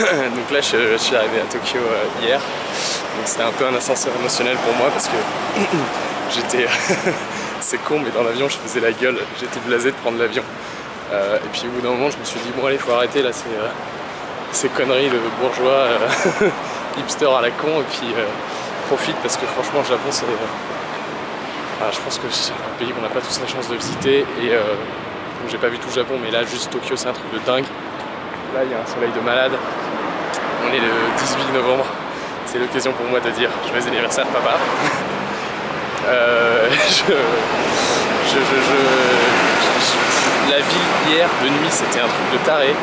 Donc là je suis arrivé à Tokyo hier, donc c'était un peu un ascenseur émotionnel pour moi parce que j'étais, c'est con mais dans l'avion je faisais la gueule, j'étais blasé de prendre l'avion. Et puis au bout d'un moment je me suis dit bon allez faut arrêter là ces conneries de bourgeois hipster à la con, et puis profite parce que franchement le Japon c'est... je pense que c'est un pays qu'on n'a pas tous la chance de visiter, et j'ai pas vu tout le Japon mais là juste Tokyo c'est un truc de dingue. Là il y a un soleil de malade, on est le 18 novembre, c'est l'occasion pour moi de dire joyeux anniversaire papa. La ville hier de nuit c'était un truc de taré,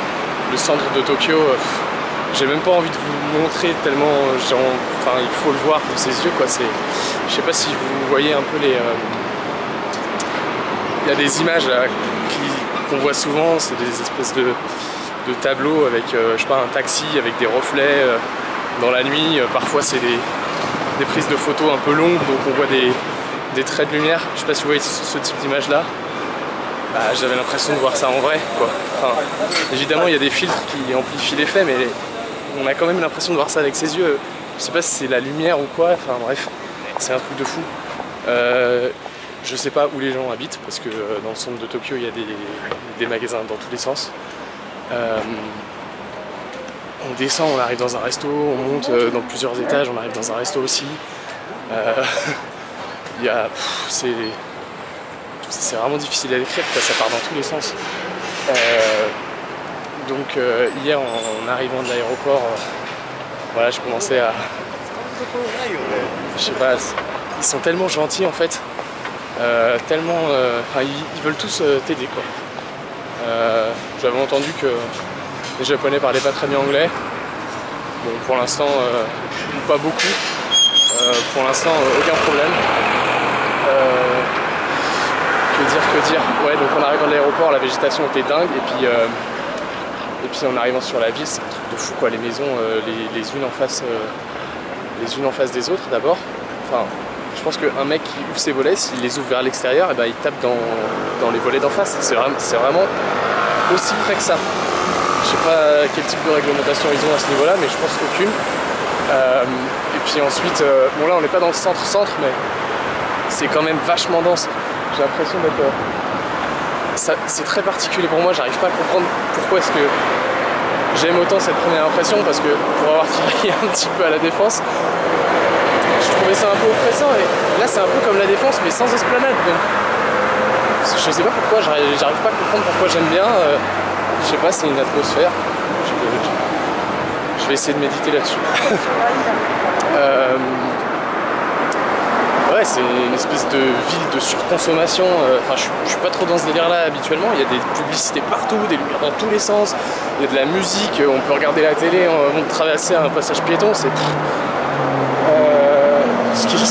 le centre de Tokyo, j'ai même pas envie de vous montrer tellement enfin il faut le voir de ses yeux quoi. Je sais pas si vous voyez un peu les... Il y a des images qu'on voit souvent, c'est des espèces de tableaux avec je sais pas, un taxi avec des reflets dans la nuit. Parfois c'est des prises de photos un peu longues, donc on voit des traits de lumière. Je sais pas si vous voyez ce type d'image là. J'avais l'impression de voir ça en vrai quoi. Enfin, évidemment il y a des filtres qui amplifient l'effet, mais on a quand même l'impression de voir ça avec ses yeux. Je sais pas si c'est la lumière ou quoi, enfin bref, c'est un truc de fou. Je sais pas où les gens habitent parce que dans le centre de Tokyo il y a des magasins dans tous les sens. On descend, on arrive dans un resto, on monte dans plusieurs étages, on arrive dans un resto aussi. C'est vraiment difficile à décrire, ça part dans tous les sens. Donc hier en arrivant de l'aéroport, voilà, je commençais à... je sais pas, ils sont tellement gentils en fait, tellement... ils veulent tous t'aider quoi. J'avais entendu que les Japonais parlaient pas très bien anglais. Bon, pour l'instant, pas beaucoup. Pour l'instant, aucun problème. Que dire. Ouais, donc en arrivant de l'aéroport, la végétation était dingue. Et puis en arrivant sur la ville, c'est un truc de fou quoi. Les maisons, les unes en face des autres d'abord. Enfin, je pense qu'un mec qui ouvre ses volets, s'il les ouvre vers l'extérieur, il tape dans les volets d'en face. C'est vraiment aussi près que ça. Je sais pas quel type de réglementation ils ont à ce niveau là, mais je pense qu'aucune. Et puis ensuite, bon là on n'est pas dans le centre, mais c'est quand même vachement dense. J'ai l'impression d'être... c'est très particulier pour moi, j'arrive pas à comprendre pourquoi est-ce que j'aime autant cette première impression, parce que pour avoir tiré un petit peu à la Défense, je trouvais ça un peu oppressant, et là c'est un peu comme la Défense mais sans esplanade. Donc, je sais pas pourquoi, j'arrive pas à comprendre pourquoi j'aime bien. Je sais pas, c'est une atmosphère. Je vais essayer de méditer là-dessus. Ouais, c'est une espèce de ville de surconsommation. Enfin, je suis pas trop dans ce délire-là habituellement. Il y a des publicités partout, des lumières dans tous les sens. Il y a de la musique, on peut regarder la télé avant de traverser un passage piéton. C'est... Ce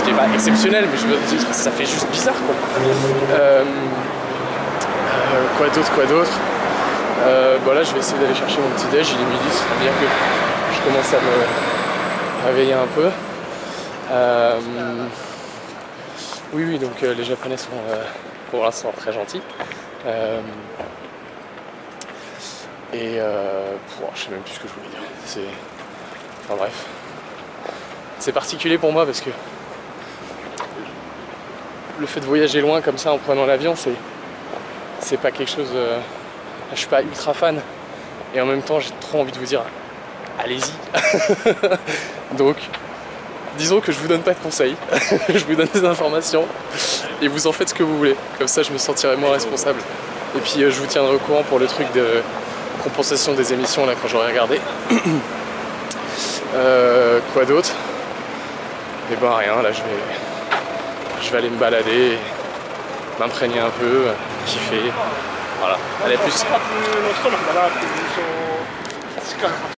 qui est pas exceptionnel, mais je veux dire, ça fait juste bizarre quoi. Quoi d'autre bon là je vais essayer d'aller chercher mon petit déj, il est midi, c'est bien que je commence à me réveiller un peu. Oui, donc les Japonais sont pour l'instant très gentils. Je sais même plus ce que je voulais dire. Enfin bref. C'est particulier pour moi parce que le fait de voyager loin comme ça en prenant l'avion, c'est pas quelque chose... je suis pas ultra fan, et en même temps j'ai trop envie de vous dire allez-y. Donc disons que je vous donne pas de conseils, je vous donne des informations et vous en faites ce que vous voulez, comme ça je me sentirai moins responsable. Et puis je vous tiendrai au courant pour le truc de compensation des émissions là quand j'aurai regardé. Quoi d'autre? Et ben rien, là je vais aller me balader, m'imprégner un peu, kiffer. Voilà, allez, plus.